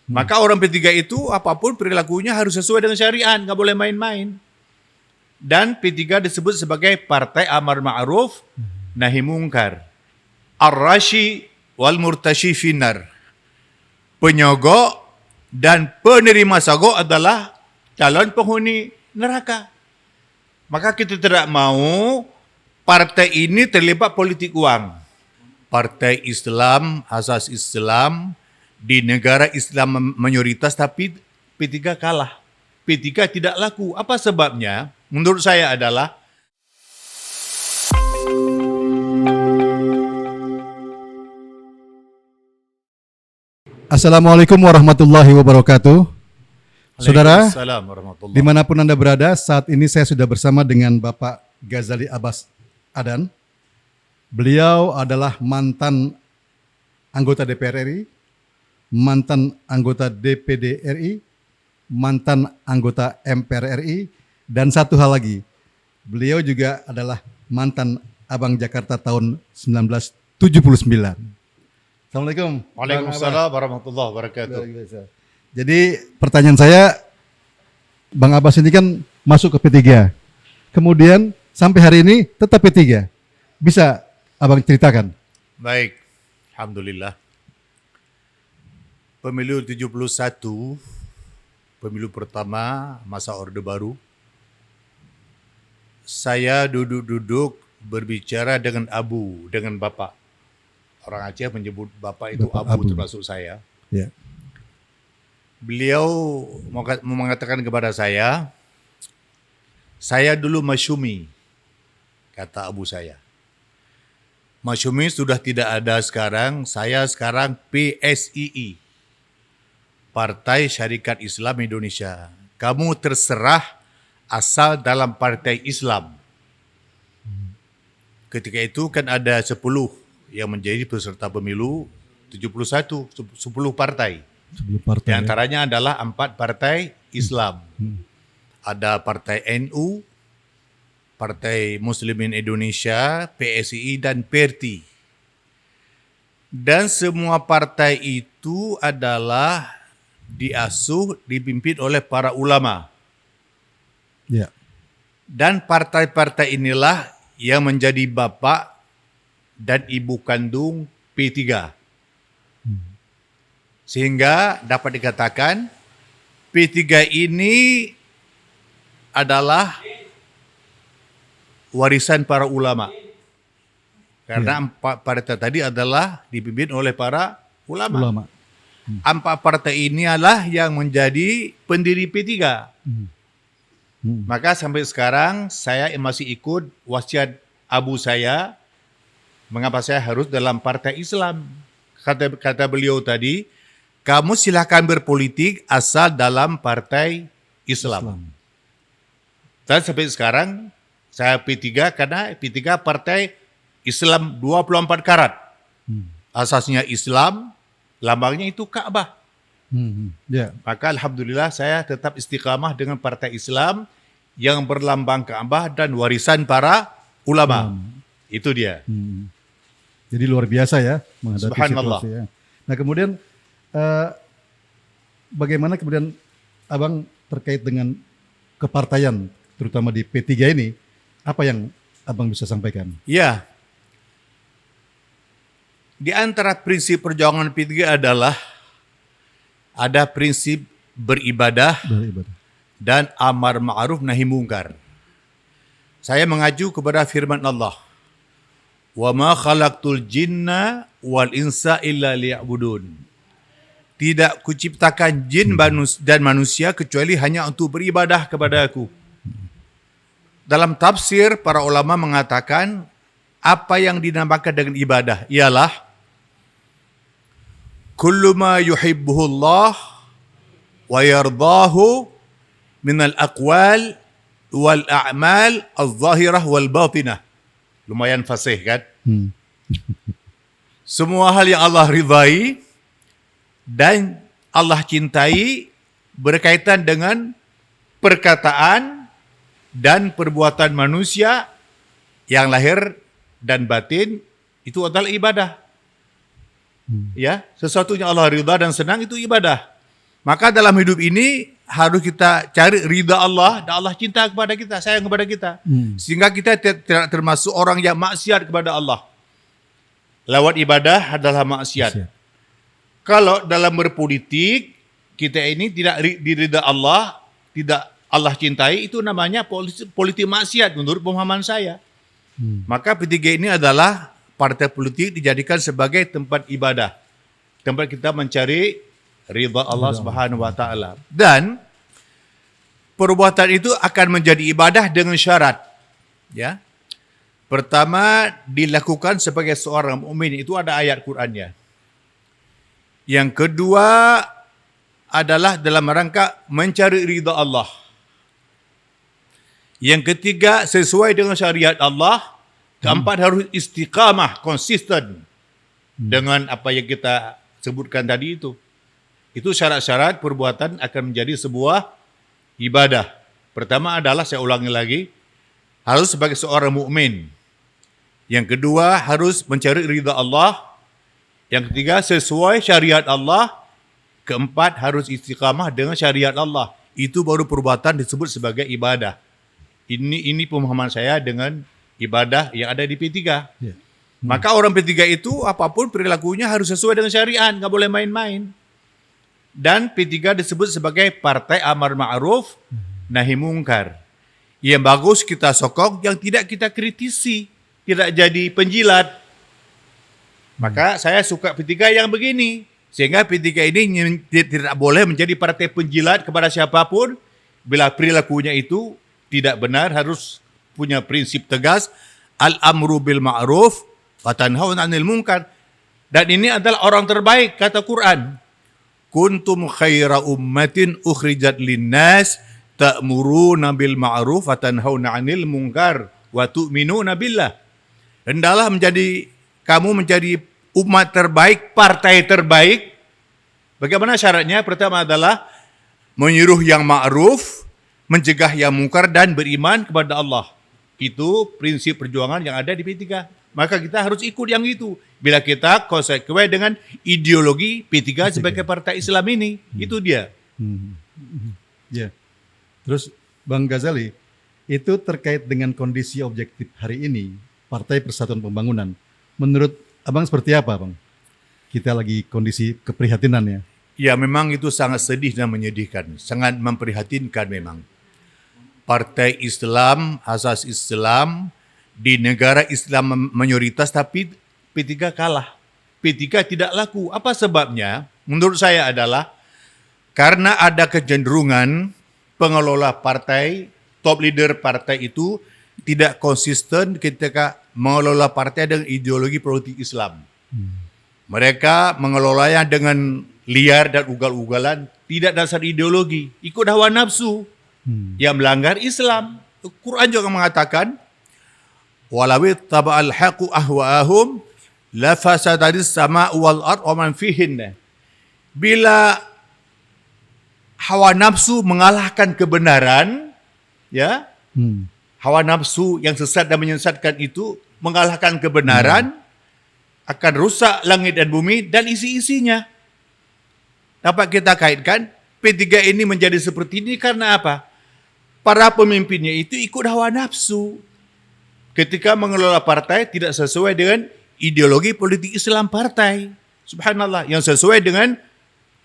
Maka orang P3 itu apapun perilakunya harus sesuai dengan syariat, nggak boleh main-main. Dan P3 disebut sebagai Partai Amar Ma'ruf Nahi Mungkar. Ar-Rashi wal Murtashi Finar. Penyogok dan penerima sogok adalah calon penghuni neraka. Maka kita tidak mau partai ini terlibat politik uang. Partai Islam, asas Islam, di negara Islam mayoritas tapi P3 kalah. P3 tidak laku. Apa sebabnya? Menurut saya adalah Assalamualaikum warahmatullahi wabarakatuh. Saudara, Waalaikumsalam warahmatullahi. dimanapun Anda berada, saat ini saya sudah bersama dengan Bapak Ghazali Abbas Adan. Beliau adalah mantan anggota DPR RI, mantan anggota DPD RI, mantan anggota MPR RI, dan satu hal lagi, beliau juga adalah mantan Abang Jakarta tahun 1979. Assalamualaikum. Waalaikumsalam warahmatullahi wabarakatuh. Jadi pertanyaan saya, Bang Abbas ini kan masuk ke P3, kemudian sampai hari ini tetap P3. Bisa Abang ceritakan? Baik, alhamdulillah. Pemilu 71, pemilu pertama masa Orde Baru, saya duduk-duduk berbicara dengan Abu, dengan Bapak. Orang Aceh menyebut Bapak itu Bapak Abu, Abu. termasuk saya. Ya. Beliau mengatakan kepada saya dulu masyumi, kata Abu saya. Masyumi sudah tidak ada sekarang, saya sekarang PSII, Partai Syarikat Islam Indonesia. Kamu terserah asal dalam partai Islam. Ketika itu kan ada 10 yang menjadi peserta pemilu 71, 10 partai. Sebelum partai. Di antaranya adalah 4 partai Islam. Ada Partai NU, Partai Muslimin Indonesia, PSII, dan PERTI. Dan semua partai itu adalah diasuh, dipimpin oleh para ulama. Ya. Dan partai-partai inilah yang menjadi bapak dan ibu kandung P3. Sehingga dapat dikatakan P3 ini adalah warisan para ulama. Karena 4 partai tadi adalah dipimpin oleh para ulama. 4 partai ini adalah yang menjadi pendiri P3. Maka sampai sekarang saya masih ikut wasiat Abu saya. Mengapa saya harus dalam partai Islam? Kata beliau tadi, kamu silakan berpolitik asal dalam partai Islam. Dan sampai sekarang saya P3 karena P3 partai Islam 24 karat. Asasnya Islam, lambangnya itu Ka'bah. Ya. Maka alhamdulillah saya tetap istiqamah dengan partai Islam yang berlambang Ka'bah dan warisan para ulama. Itu dia. Jadi luar biasa ya menghadapi Subhanallah. situasi ya. Nah kemudian bagaimana kemudian Abang terkait dengan kepartaian terutama di P3 ini, apa yang Abang bisa sampaikan? Ya. Di antara prinsip perjuangan P3 adalah ada prinsip beribadah dan amar ma'ruf nahi mungkar. Saya mengacu kepada firman Allah. Wa ma khalaqtul jinna wal insa illa liya'budun. Tidak kuciptakan jin dan manusia kecuali hanya untuk beribadah kepada aku. Dalam tafsir, para ulama mengatakan apa yang dinamakan dengan ibadah ialah kullu ma yuhibbuhu Allah wa yardahu minal aqwal wal a'mal al-zahirah wal batinah. Lumayan fasih kan? Semua hal yang Allah ridhai dan Allah cintai berkaitan dengan perkataan dan perbuatan manusia yang lahir dan batin itu adalah ibadah. Ya, sesuatu yang Allah ridha dan senang itu ibadah. Maka dalam hidup ini harus kita cari ridha Allah dan Allah cinta kepada kita, sayang kepada kita. Sehingga kita tidak termasuk orang yang maksiat kepada Allah. Lewat ibadah adalah maksiat. Kalau dalam berpolitik, kita ini tidak diridha Allah, tidak Allah cintai, itu namanya politik maksiat menurut pemahaman saya. Maka P3 ini adalah partai politik dijadikan sebagai tempat ibadah. Tempat kita mencari ridha Allah Subhanahu wa taala. Dan perbuatan itu akan menjadi ibadah dengan syarat. Ya. Pertama, dilakukan sebagai seorang mukmin, itu ada ayat Qur'annya. Yang kedua adalah dalam rangka mencari ridha Allah. Yang ketiga, sesuai dengan syariat Allah. Keempat, harus istiqamah, konsisten dengan apa yang kita sebutkan tadi itu. Itu syarat-syarat perbuatan akan menjadi sebuah ibadah. Pertama adalah, saya ulangi lagi, harus sebagai seorang mukmin. Yang kedua, harus mencari ridha Allah. Yang ketiga, sesuai syariat Allah. Keempat, harus istiqamah dengan syariat Allah. Itu baru perbuatan disebut sebagai ibadah. Ini pemahaman saya dengan ibadah yang ada di P3. Maka orang P3 itu apapun perilakunya harus sesuai dengan syariat, nggak boleh main-main. Dan P3 disebut sebagai Partai Amar Ma'ruf Nahi Mungkar. Yang bagus kita sokong, yang tidak kita kritisi, tidak jadi penjilat. Maka saya suka P3 yang begini. Sehingga P3 ini tidak boleh menjadi partai penjilat kepada siapapun. Bila perilakunya itu tidak benar, harus punya prinsip tegas. Al-amru bil ma'ruf wa tanhauna 'anil munkar. Dan ini adalah orang terbaik, kata Quran. Kuntum khaira ummatin ukhrijat linnas ta'muruna bil ma'ruf wa tanhauna 'anil munkar wa tu'minuna billah. Hendaklah kamu menjadi umat terbaik, partai terbaik. Bagaimana syaratnya? Pertama adalah menyuruh yang ma'ruf, mencegah yang mungkar, dan beriman kepada Allah. Itu prinsip perjuangan yang ada di P3. Maka kita harus ikut yang itu. Bila kita konsekuen dengan ideologi P3 sebagai partai Islam ini. Itu dia. Ya. Terus Bang Ghazali, itu terkait dengan kondisi objektif hari ini, Partai Persatuan Pembangunan. Menurut Abang seperti apa, Bang? Kita lagi kondisi keprihatinan ya. Ya, memang itu sangat sedih dan menyedihkan. Sangat memprihatinkan memang. Partai Islam, asas Islam, di negara Islam mayoritas, tapi P3 kalah. P3 tidak laku. Apa sebabnya? Menurut saya adalah karena ada kecenderungan pengelola partai, top leader partai itu tidak konsisten ketika mengelola partai dengan ideologi politik Islam. Mereka mengelolanya dengan liar dan ugal-ugalan, tidak dasar ideologi, ikut hawa nafsu yang melanggar Islam. Quran juga mengatakan, "Walawit taba'al haqu ahwa'ahum la fasadadis sama'u wal ard wa man fihinna." Bila hawa nafsu mengalahkan kebenaran, ya, hawa nafsu yang sesat dan menyesatkan itu mengalahkan kebenaran, akan rusak langit dan bumi dan isi-isinya. Dapat kita kaitkan, P3 ini menjadi seperti ini karena apa? Para pemimpinnya itu ikut hawa nafsu. Ketika mengelola partai tidak sesuai dengan ideologi politik Islam partai. Subhanallah, yang sesuai dengan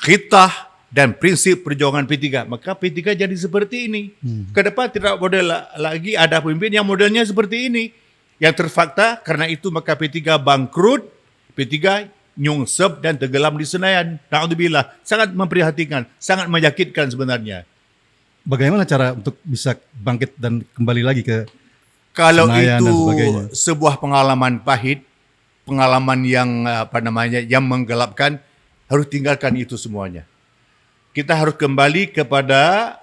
khitah dan prinsip perjuangan P3. Maka P3 jadi seperti ini. Ke depan tidak boleh lagi ada pemimpin yang modelnya seperti ini. Yang terfakta, karena itu maka P3 bangkrut, P3 nyungsep dan tenggelam di Senayan. Na'udzubillah, sangat memprihatinkan, sangat menyakitkan sebenarnya. Bagaimana cara untuk bisa bangkit dan kembali lagi ke Kalau Senayan itu dan sebagainya? sebuah pengalaman pahit, pengalaman yang yang menggelapkan, harus tinggalkan itu semuanya. Kita harus kembali kepada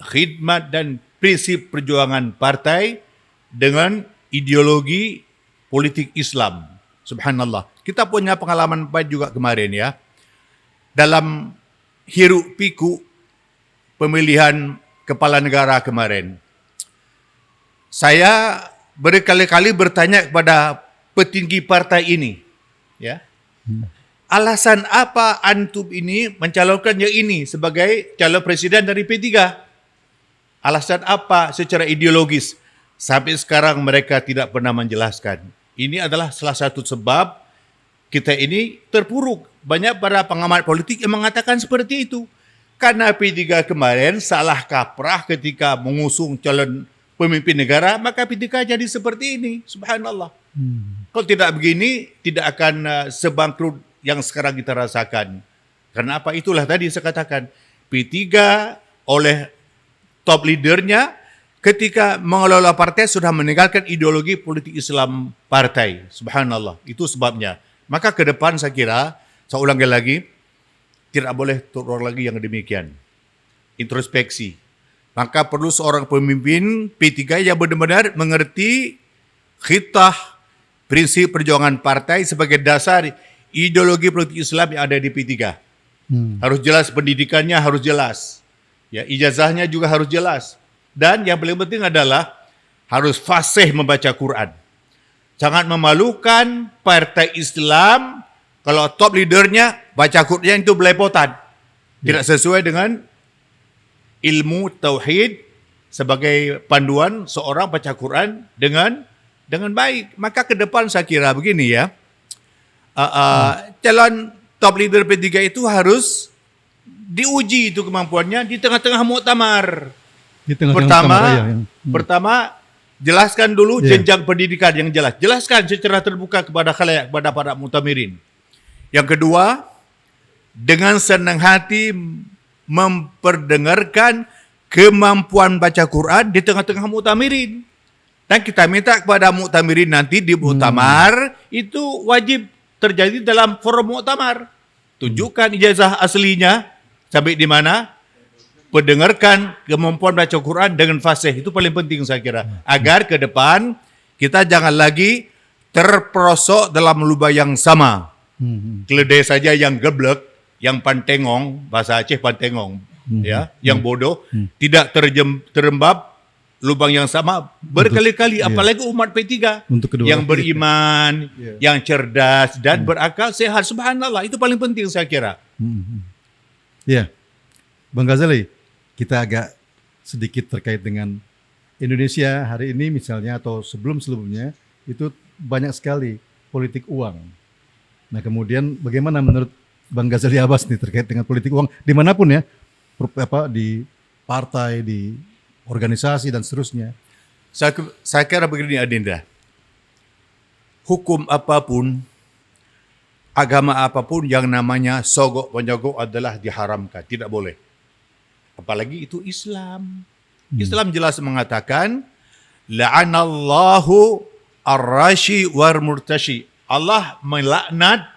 khidmat dan prinsip perjuangan partai dengan ideologi politik Islam. Subhanallah. Kita punya pengalaman pahit juga kemarin ya. Dalam hiruk pikuk pemilihan kepala negara kemarin. Saya berkali-kali bertanya kepada petinggi partai ini, ya. alasan apa antum ini mencalonkan yang ini sebagai calon presiden dari P3? Alasan apa secara ideologis? Sampai sekarang mereka tidak pernah menjelaskan. Ini adalah salah satu sebab kita ini terpuruk. Banyak para pengamat politik yang mengatakan seperti itu. Karena P3 kemarin salah kaprah ketika mengusung calon pemimpin negara, maka P3 jadi seperti ini. Subhanallah. Kalau tidak begini, tidak akan sebangkrut yang sekarang kita rasakan. Karena apa? Itulah tadi saya katakan. P3 oleh top leadernya ketika mengelola partai sudah meninggalkan ideologi politik Islam partai. Subhanallah. Itu sebabnya. Maka ke depan saya kira, saya ulangi lagi, tidak boleh terulang lagi yang demikian. Introspeksi. Maka perlu seorang pemimpin P3 yang benar-benar mengerti khitah prinsip perjuangan partai sebagai dasar ideologi politik Islam yang ada di P3. Harus jelas pendidikannya, harus jelas. Ya, ijazahnya juga harus jelas. Dan yang paling penting adalah harus fasih membaca Quran. Sangat memalukan partai Islam kalau top leadernya baca Quran itu belepotan. Tidak sesuai dengan ilmu tauhid sebagai panduan seorang baca Quran dengan baik. Maka ke depan saya kira begini ya. Calon top leader P3 itu harus diuji itu kemampuannya di tengah-tengah muktamar. Pertama, jelaskan dulu jenjang pendidikan yang jelas. Jelaskan secara terbuka kepada khalayak, kepada para muktamirin. Yang kedua, dengan senang hati memperdengarkan kemampuan baca Quran di tengah-tengah muktamirin. Dan kita minta kepada muktamirin nanti di muktamar itu wajib terjadi dalam forum muktamar. Tunjukkan ijazah aslinya sampai di mana. Pendengarkan kemampuan baca Quran dengan fasih. Itu paling penting saya kira. Agar ke depan kita jangan lagi terperosok dalam lubang yang sama. Keledai saja yang geblek, yang pantengong, bahasa Aceh pantengong, ya, yang bodoh, tidak terjembab lubang yang sama berkali-kali, apalagi umat P3 yang beriman, yang cerdas dan berakal sehat. Subhanallah, itu paling penting saya kira. Ya, Bang Ghazali, kita agak sedikit terkait dengan Indonesia hari ini misalnya atau sebelum-sebelumnya itu banyak sekali politik uang. Nah kemudian bagaimana menurut Bang Ghazali Abbas nih terkait dengan politik uang dimanapun ya, di partai, di organisasi dan seterusnya. Saya kira begini Adinda, hukum apapun, agama apapun yang namanya sogok menyogok adalah diharamkan, tidak boleh. Apalagi itu Islam. Islam jelas mengatakan la'anallahu ar-rashi war murtashi. Allah melaknat,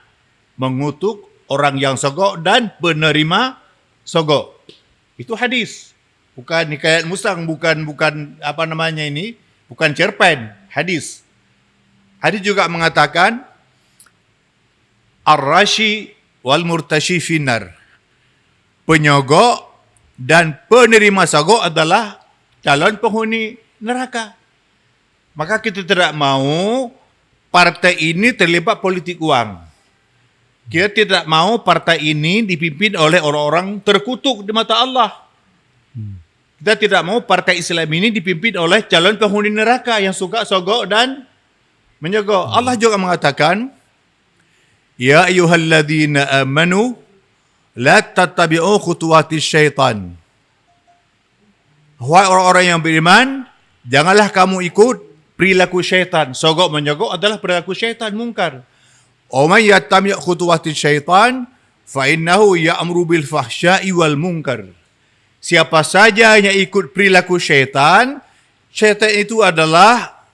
mengutuk orang yang sogok dan penerima sogok. Itu hadis. Bukan hikayat musang, bukan apa namanya ini, bukan cerpen, hadis. Hadis juga mengatakan ar-rashi wal murtashi finnar. Penyogok dan penerima sogok adalah calon penghuni neraka. Maka kita tidak mau partai ini terlibat politik uang. Kita tidak mau partai ini dipimpin oleh orang-orang terkutuk di mata Allah. Kita tidak mau partai Islam ini dipimpin oleh calon penghuni neraka yang suka sogok dan menyogok. Allah juga mengatakan, Ya ayyuhalladzina amanu la tattabi'u khutuwatis syaitan. Wahai orang-orang yang beriman, janganlah kamu ikut perilaku syaitan. Sogok menyogok adalah perilaku syaitan mungkar. Wa may yattabi' khutuwatis syaitan fa innahu ya'muru bil fahsya'i wal munkar. Siapa saja yang ikut perilaku syaitan, syaitan itu adalah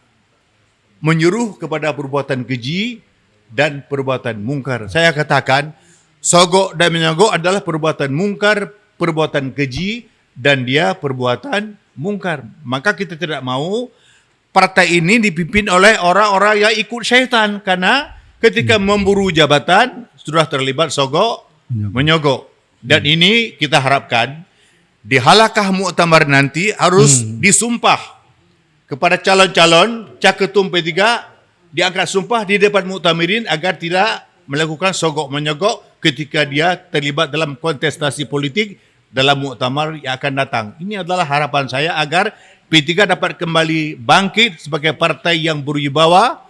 menyuruh kepada perbuatan keji dan perbuatan mungkar. Saya katakan, sogok dan menyogok adalah perbuatan mungkar, perbuatan keji, dan dia perbuatan mungkar. Maka kita tidak mau partai ini dipimpin oleh orang-orang yang ikut syaitan. Karena ketika memburu jabatan, sudah terlibat sogok, menyogok. Dan ini kita harapkan, di halakah muktamar nanti harus disumpah kepada calon-calon caketum P3, diangkat sumpah di depan muktamirin agar tidak melakukan sogok-menyogok ketika dia terlibat dalam kontestasi politik dalam muktamar yang akan datang. Ini adalah harapan saya agar P3 dapat kembali bangkit sebagai partai yang berwibawa,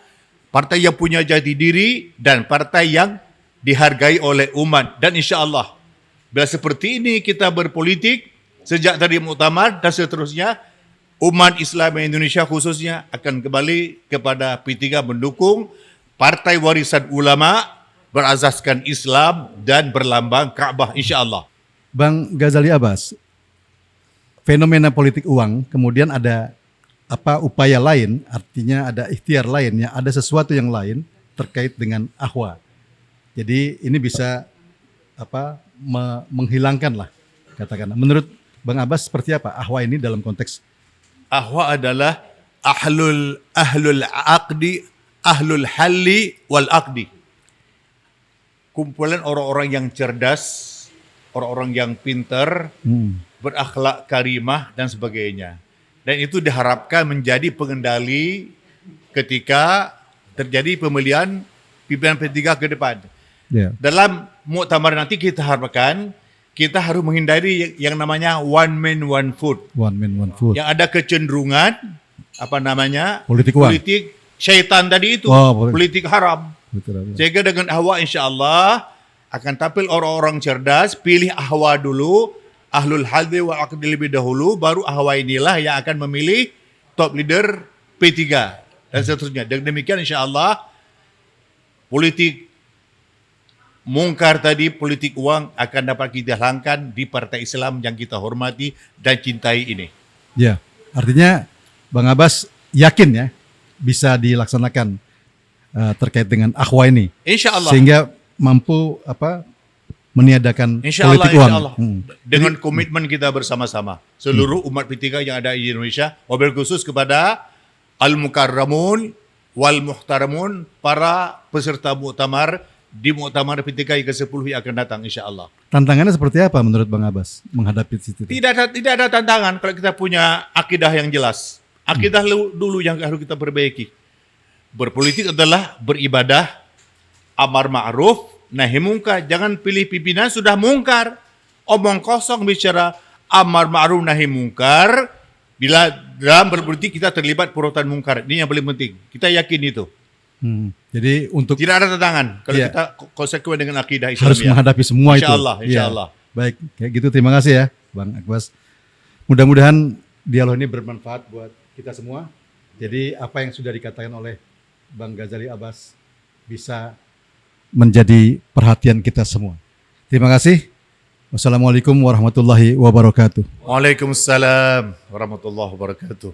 partai yang punya jati diri dan partai yang dihargai oleh umat. Dan insya-Allah bila seperti ini kita berpolitik sejak dari muktamar dan seterusnya, umat Islam Indonesia khususnya akan kembali kepada P3 mendukung partai warisan ulama berazaskan Islam dan berlambang Ka'bah insya-Allah. Bang Ghazali Abbas, fenomena politik uang, kemudian ada upaya lain, artinya ada ikhtiar lain, ya, ada sesuatu yang lain terkait dengan ahwa. Jadi ini bisa menghilangkan lah, katakanlah. Menurut Bang Abbas seperti apa ahwa ini dalam konteks? Ahwa adalah ahlul aqdi, ahlul halli wal aqdi. Kumpulan orang-orang yang cerdas, orang-orang yang pintar, berakhlak karimah dan sebagainya. Dan itu diharapkan menjadi pengendali ketika terjadi pemilihan pimpinan P3 ke depan. Yeah. Dalam muktamar nanti kita harapkan kita harus menghindari yang namanya one man one vote. One man one vote. Yang ada kecenderungan Politik uang. politik syaitan tadi itu, politik haram. Betul. Sehingga dengan ahwa insya-Allah akan tampil orang-orang cerdas, pilih ahwa dulu, ahlul hadhi wa aqdi lebih dahulu, baru ahwa inilah yang akan memilih top leader P3 dan seterusnya. Dan demikian insya-Allah politik mungkar tadi, politik uang akan dapat kita hilangkan di partai Islam yang kita hormati dan cintai ini. Ya, artinya Bang Abbas yakin ya bisa dilaksanakan terkait dengan akhwa ini. Insya Allah. Sehingga mampu meniadakan politik uang. Insya Allah. Dengan komitmen kita bersama-sama. Seluruh umat P3 yang ada di Indonesia, wabil khusus kepada al-mukarramun wal muhtaramun, para peserta muktamar di muktamar P3 yang ke-10 yang akan datang insya-Allah. Tantangannya seperti apa menurut Bang Abbas menghadapi situ? Tidak ada tantangan kalau kita punya akidah yang jelas. Akidah dulu yang harus kita perbaiki. Berpolitik adalah beribadah, amar ma'ruf, nahi mungkar. Jangan pilih pimpinan sudah mungkar. Omong kosong bicara amar ma'ruf nahi mungkar. Bila dalam berpolitik kita terlibat perbuatan mungkar. Ini yang paling penting. Kita yakin itu. Jadi untuk tidak ada tantangan kalau kita konsekuen dengan akidah Islam. Harus menghadapi semua insya-Allah, itu. Insya-Allah. Baik, kayak gitu. Terima kasih ya, Bang Abbas. Mudah-mudahan dialog ini bermanfaat buat kita semua. Jadi apa yang sudah dikatakan oleh Bang Ghazali Abbas bisa menjadi perhatian kita semua. Terima kasih. Wassalamualaikum warahmatullahi wabarakatuh. Waalaikumsalam warahmatullahi wabarakatuh.